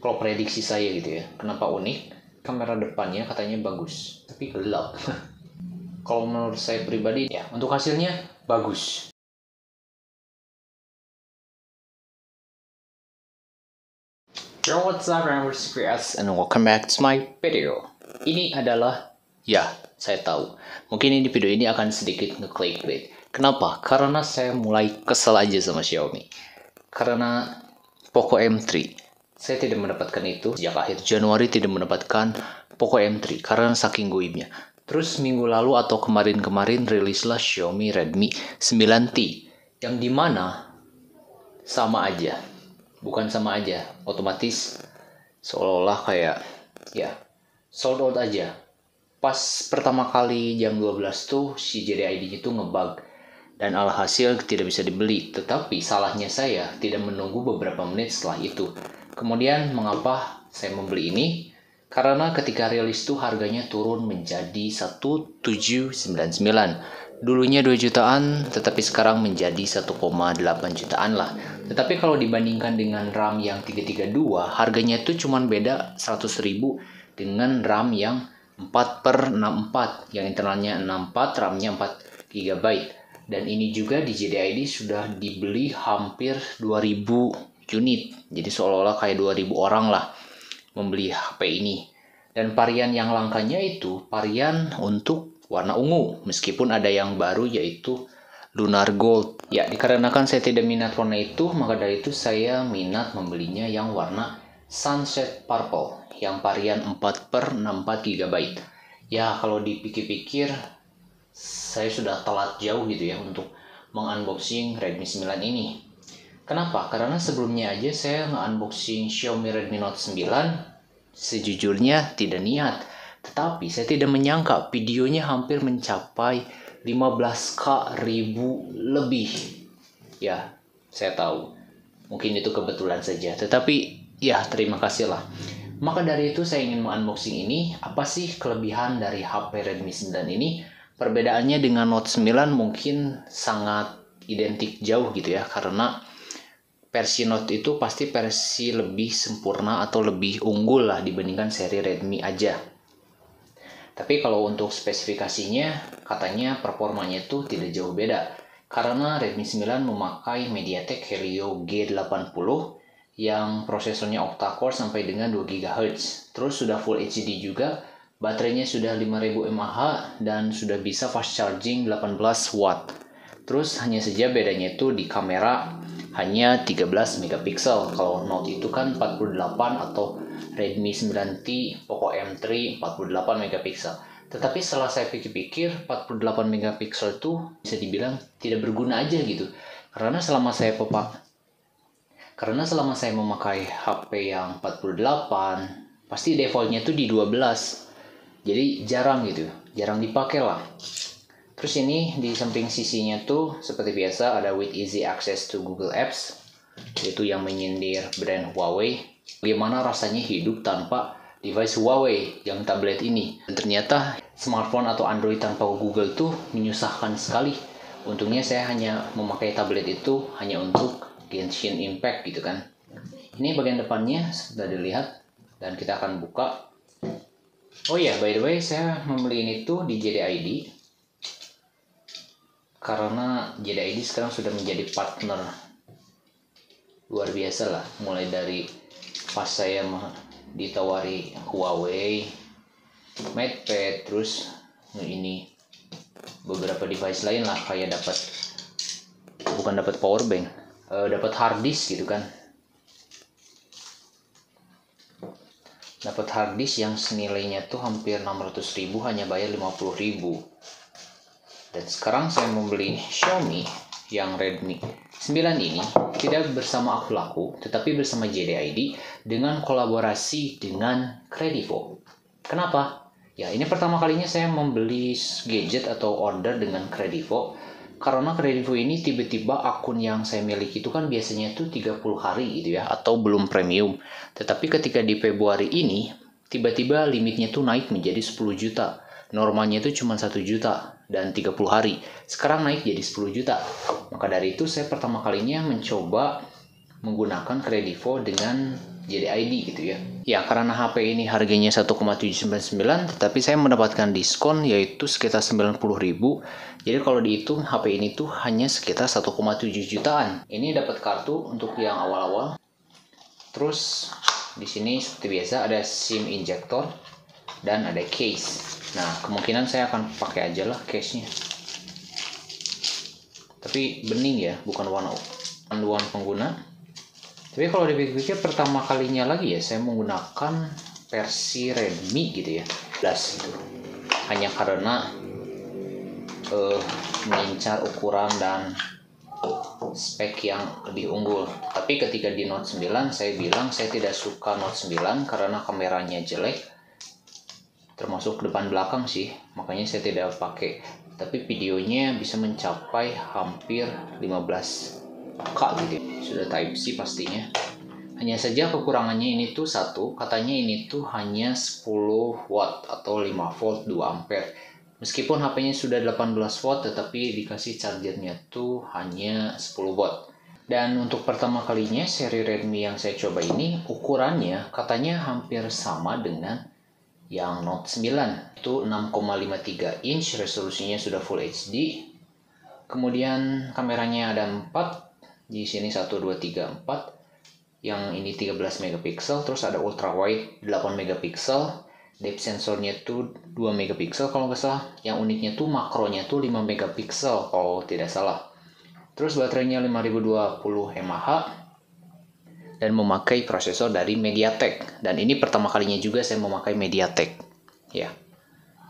kalau prediksi saya gitu ya. Kenapa unik? Kamera depannya katanya bagus, tapi gelap. Kalau menurut saya pribadi ya, untuk hasilnya bagus. Yo, what's up, members Chris, and welcome back to my video. Ini adalah, ya, saya tahu. Mungkin ini video ini akan sedikit nge-clickbait. Kenapa? Karena saya mulai kesel aja sama Xiaomi. Karena Poco M3. Saya tidak mendapatkan itu sejak akhir Januari, tidak mendapatkan Poco M3 karena saking goibnya. Terus minggu lalu atau kemarin-kemarin rilislah Xiaomi Redmi 9T yang dimana sama aja, bukan sama aja, otomatis seolah-olah kayak ya sold out aja. Pas pertama kali jam 12 tuh si JDID itu ngebug dan alhasil tidak bisa dibeli. Tetapi salahnya saya tidak menunggu beberapa menit setelah itu. Kemudian mengapa saya membeli ini? Karena ketika rilis tuh harganya turun menjadi 1.799. Dulunya 2 jutaan, tetapi sekarang menjadi 1,8 jutaan lah. Tetapi kalau dibandingkan dengan RAM yang 332, harganya tuh cuman beda 100.000 dengan RAM yang 4/64, yang internalnya 64, RAM-nya 4 GB. Dan ini juga di JDID sudah dibeli hampir 2000 unit. Jadi seolah-olah kayak 2000 orang lah membeli HP ini. Dan varian yang langkanya itu varian untuk warna ungu. Meskipun ada yang baru yaitu Lunar Gold. Ya, dikarenakan saya tidak minat warna itu, maka dari itu saya minat membelinya yang warna Sunset Purple. Yang varian 4/64 GB. Ya, kalau dipikir-pikir saya sudah telat jauh gitu ya untuk mengunboxing Redmi 9 ini. Kenapa? Karena sebelumnya aja saya nge-unboxing Xiaomi Redmi Note 9 sejujurnya tidak niat. Tetapi saya tidak menyangka videonya hampir mencapai 15k ribu lebih. Ya, saya tahu. Mungkin itu kebetulan saja. Tetapi ya terima kasih lah. Maka dari itu saya ingin mengunboxing ini. Apa sih kelebihan dari HP Redmi 9 ini? Perbedaannya dengan Note 9 mungkin sangat identik jauh gitu ya. Karena versi Note itu pasti versi lebih sempurna atau lebih unggul lah dibandingkan seri Redmi aja. Tapi kalau untuk spesifikasinya, katanya performanya itu tidak jauh beda. Karena Redmi 9 memakai MediaTek Helio G80 yang prosesornya octa-core sampai dengan 2 GHz. Terus sudah Full HD juga, baterainya sudah 5000 mAh dan sudah bisa fast charging 18 watt. Terus hanya saja bedanya itu di kamera hanya 13 megapiksel. Kalau Note itu kan 48 atau Redmi 9T, Poco M3 48 megapiksel. Tetapi setelah saya pikir-pikir 48 megapiksel itu bisa dibilang tidak berguna aja gitu. Karena selama saya memakai HP yang 48, pasti defaultnya itu di 12. Jadi jarang gitu, jarang dipakai lah. Terus ini di samping sisinya tuh seperti biasa ada with easy access to Google Apps, yaitu yang menyindir brand Huawei. Bagaimana rasanya hidup tanpa device Huawei yang tablet ini? Dan ternyata smartphone atau Android tanpa Google tuh menyusahkan sekali. Untungnya saya hanya memakai tablet itu hanya untuk Genshin Impact gitu kan. Ini bagian depannya sudah dilihat dan kita akan buka. Oh ya, by the way saya membeli ini tuh di JDID. Karena JDID sekarang sudah menjadi partner luar biasa lah. Mulai dari pas saya ditawari Huawei, MatePad, terus ini beberapa device lain lah, kayak bukan dapat power bank, dapat hard disk gitu kan. Dapat hard disk yang senilainya tuh hampir 600.000, hanya bayar 50.000. Dan sekarang saya membeli Xiaomi yang Redmi 9 ini tidak bersama Akulaku, tetapi bersama JDID dengan kolaborasi dengan Kredivo. Kenapa? Ya, ini pertama kalinya saya membeli gadget atau order dengan Kredivo. Karena Kredivo ini tiba-tiba akun yang saya miliki itu kan biasanya tuh 30 hari gitu ya, atau belum premium. Tetapi ketika di Februari ini, tiba-tiba limitnya tuh naik menjadi 10 juta. Normalnya itu cuma 1 juta dan 30 hari. Sekarang naik jadi 10 juta. Maka dari itu saya pertama kalinya mencoba menggunakan Kredivo dengan JDID gitu ya. Ya, karena HP ini harganya 1,799, tetapi saya mendapatkan diskon yaitu sekitar 90.000. Jadi kalau dihitung HP ini tuh hanya sekitar 1,7 jutaan. Ini dapat kartu untuk yang awal-awal. Terus di sini seperti biasa ada SIM injector dan ada case. Nah, kemungkinan saya akan pakai aja lah case-nya. Tapi bening ya, bukan warna panduan pengguna. Tapi kalau dipikir-pikir pertama kalinya lagi ya saya menggunakan versi Redmi gitu ya. Gitu. Hanya karena mengincar ukuran dan spek yang lebih unggul. Tapi ketika di Note 9 saya bilang saya tidak suka Note 9 karena kameranya jelek. Termasuk depan belakang sih. Makanya saya tidak pakai. Tapi videonya bisa mencapai hampir 15K gitu ya. Sudah Type-C pastinya. Hanya saja kekurangannya ini tuh satu, katanya ini tuh hanya 10 watt atau 5 volt 2 ampere. Meskipun HP-nya sudah 18 watt tetapi dikasih chargernya tuh hanya 10 watt. Dan untuk pertama kalinya seri Redmi yang saya coba ini ukurannya katanya hampir sama dengan yang Note 9. Itu 6,53 inch, resolusinya sudah Full HD. Kemudian kameranya ada 4. Di sini 1 2 3 4. Yang ini 13 megapiksel, terus ada ultra wide 8 megapiksel. Depth sensornya tuh 2 megapiksel kalau nggak salah. Yang uniknya tuh makronya tuh 5 megapiksel kalau tidak salah. Terus baterainya 5020 mAh dan memakai prosesor dari MediaTek. Dan ini pertama kalinya juga saya memakai MediaTek. Ya.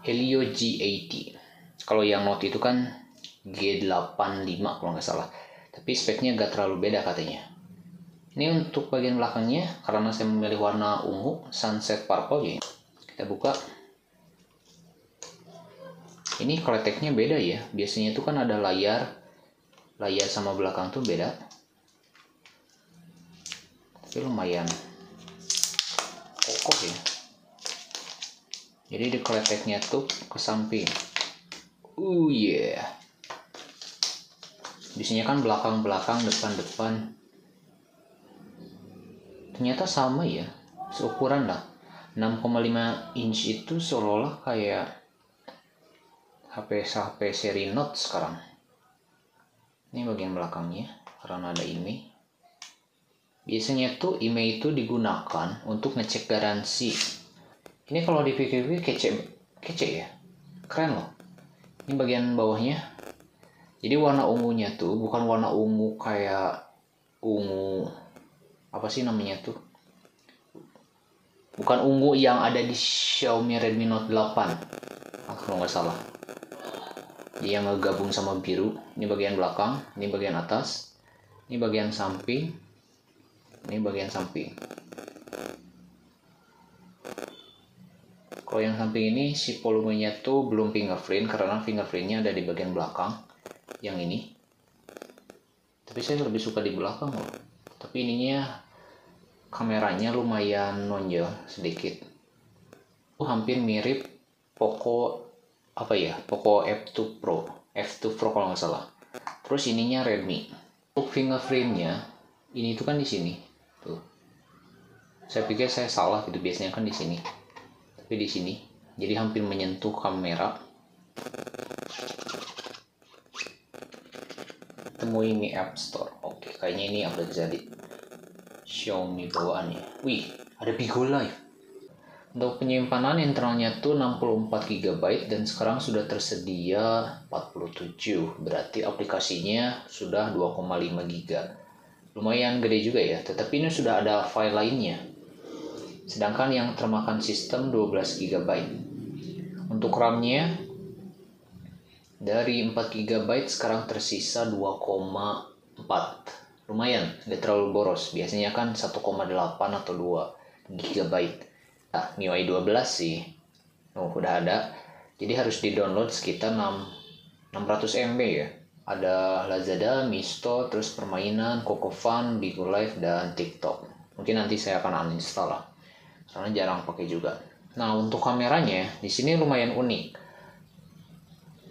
Helio G80. Kalau yang Note itu kan G85 kalau nggak salah. Tapi speknya nggak terlalu beda katanya. Ini untuk bagian belakangnya, karena saya memilih warna ungu, sunset purple ya. Kita buka. Ini kleteknya beda ya. Biasanya itu kan ada layar sama belakang tuh beda. Tapi lumayan kokoh ya. Jadi di kleteknya tuh ke samping. Yeah. Biasanya kan belakang-belakang, depan-depan. Ternyata sama ya, seukuran lah. 6,5 inch itu seolah-olah kayak HP seri Note sekarang. Ini bagian belakangnya, karena ada IMEI. Biasanya tuh IMEI itu digunakan untuk ngecek garansi. Ini kalau dipikir-pikir kece ya, keren loh. Ini bagian bawahnya. Jadi warna ungunya tuh bukan warna ungu kayak ungu apa sih namanya tuh, bukan ungu yang ada di Xiaomi Redmi Note 8 kalau nggak salah. Dia ngegabung sama biru. Ini bagian belakang, ini bagian atas, ini bagian samping, ini bagian samping. Kalau yang samping ini si volumenya tuh belum fingerprint karena fingerprintnya ada di bagian belakang yang ini. Tapi saya lebih suka di belakang loh. Tapi ininya kameranya lumayan nonjol sedikit. Hampir mirip Poco Poco F2 Pro kalau nggak salah. Terus ininya Redmi. Untuk fingerprintnya ini tuh kan di sini. Tuh. Saya pikir saya salah gitu, biasanya kan di sini. Tapi di sini. Jadi hampir menyentuh kamera. Temui Mi App Store. Oke, kayaknya ini update jadi Xiaomi bawaannya. Wih, ada Bigo Live. Untuk penyimpanan internalnya tuh 64 GB dan sekarang sudah tersedia 47. Berarti aplikasinya sudah 2,5 GB. Lumayan gede juga ya, tetapi ini sudah ada file lainnya. Sedangkan yang termakan sistem 12 GB. Untuk RAM-nya dari 4 GB sekarang tersisa 2,4. Lumayan, gak terlalu boros. Biasanya kan 1,8 atau 2 GB. Nah, MIUI 12 sih. Udah ada. Jadi harus di-download sekitar 600 MB ya. Ada Lazada, Misto, terus permainan, Kokofan, Bigo Live, dan TikTok. Mungkin nanti saya akan uninstall lah. Soalnya jarang pakai juga. Nah, untuk kameranya, di sini lumayan unik.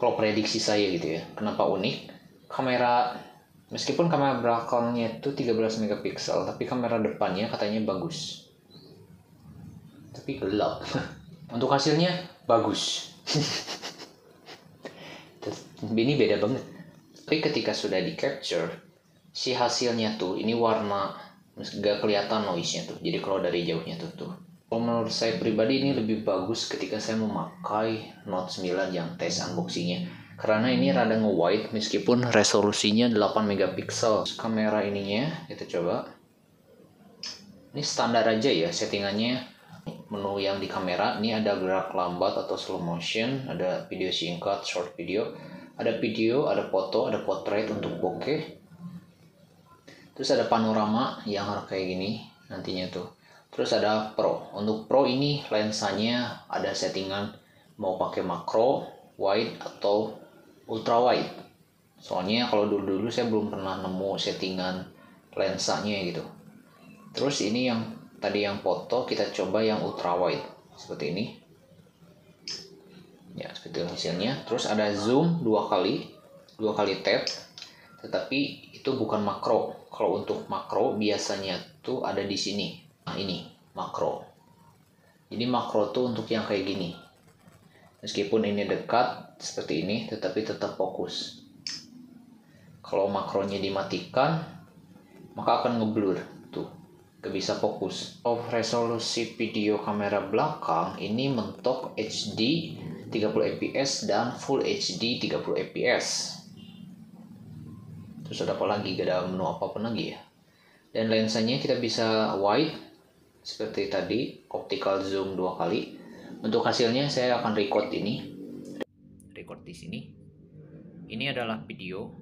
Kalau prediksi saya gitu ya. Kenapa unik? Kamera Meskipun kamera belakangnya itu 13 megapiksel, tapi kamera depannya katanya bagus. Tapi gelap. Untuk hasilnya bagus. Ini beda banget. Tapi ketika sudah di capture, si hasilnya tuh ini warna gak kelihatan noise-nya tuh. Jadi kalau dari jauhnya tuh. Kalau menurut saya pribadi ini lebih bagus ketika saya memakai Note 9 yang tes unboxingnya. Karena ini rada nge-wide meskipun resolusinya 8 megapiksel. Kamera ininya kita coba. Ini standar aja ya settingannya. Menu yang di kamera ini ada gerak lambat atau slow motion, ada video singkat, short video, ada foto, ada portrait untuk bokeh. Terus ada panorama yang kayak gini nantinya tuh. Terus ada pro. Untuk pro ini lensanya ada settingan mau pakai makro, wide atau ultra wide. Soalnya kalau dulu saya belum pernah nemu settingan lensanya gitu. Terus ini yang tadi yang foto, kita coba yang ultra wide seperti ini. Ya, seperti hasilnya. Terus ada zoom dua kali tap. Tetapi itu bukan makro. Kalau untuk makro biasanya tuh ada di sini. Nah, ini makro. Jadi makro tuh untuk yang kayak gini. Meskipun ini dekat seperti ini, tetapi tetap fokus. Kalau makronya dimatikan, maka akan ngeblur tuh, gak bisa fokus. Resolusi video kamera belakang ini mentok HD 30 fps dan Full HD 30 fps. Terus ada apa lagi? Gak ada menu apapun lagi ya. Dan lensanya kita bisa wide seperti tadi, optical zoom 2 kali. Untuk hasilnya saya akan record ini. Record di sini. Ini adalah video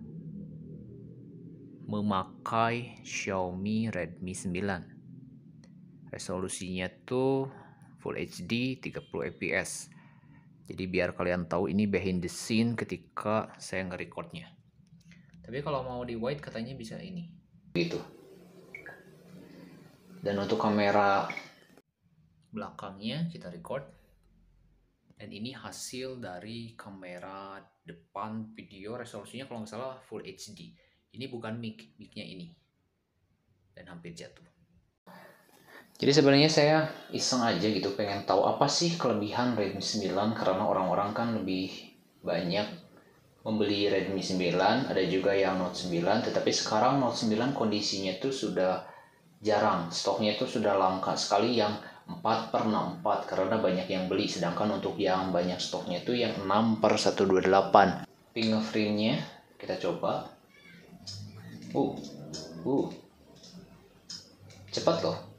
memakai Xiaomi Redmi 9. Resolusinya tuh Full HD 30 fps. Jadi biar kalian tahu ini behind the scene ketika saya nge-recordnya. Tapi kalau mau di wide katanya bisa ini. Gitu. Dan untuk kamera belakangnya kita record. Dan ini hasil dari kamera depan video, resolusinya kalau nggak salah Full HD. Ini bukan mic-nya ini. Dan hampir jatuh. Jadi sebenarnya saya iseng aja gitu, pengen tahu apa sih kelebihan Redmi 9, karena orang-orang kan lebih banyak membeli Redmi 9, ada juga yang Note 9, tetapi sekarang Note 9 kondisinya tuh sudah jarang, stoknya itu sudah langka sekali yang 4/64 karena banyak yang beli, sedangkan untuk yang banyak stoknya itu yang 6/128. Fingerprintnya kita coba. Cepat loh.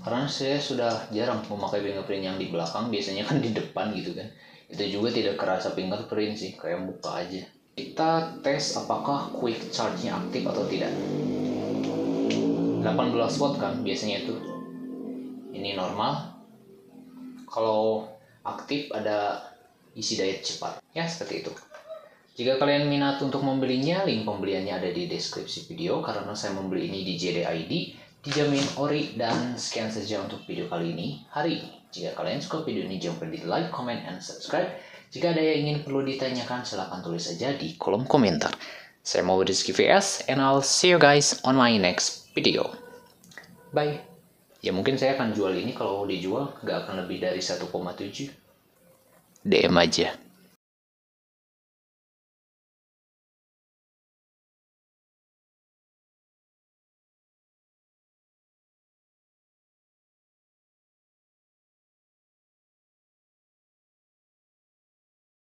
Karena saya sudah jarang memakai fingerprint yang di belakang, biasanya kan di depan gitu kan. Itu juga tidak kerasa fingerprint sih, kayak buka aja. Kita tes apakah quick charge-nya aktif atau tidak. 18 watt kan biasanya itu. Ini normal. Kalau aktif ada isi daya cepat. Ya seperti itu. Jika kalian minat untuk membelinya, link pembeliannya ada di deskripsi video. Karena saya membeli ini di JD.ID, dijamin ori. Dan sekian saja untuk video kali ini, hari ini. Jika kalian suka video ini, jangan lupa di like, comment, and subscribe. Jika ada yang ingin perlu ditanyakan, silahkan tulis saja di kolom komentar. Saya mau Rizky VS, and I'll see you guys on my next video. Bye. Ya mungkin saya akan jual ini, kalau dijual nggak akan lebih dari 1,7. DM aja.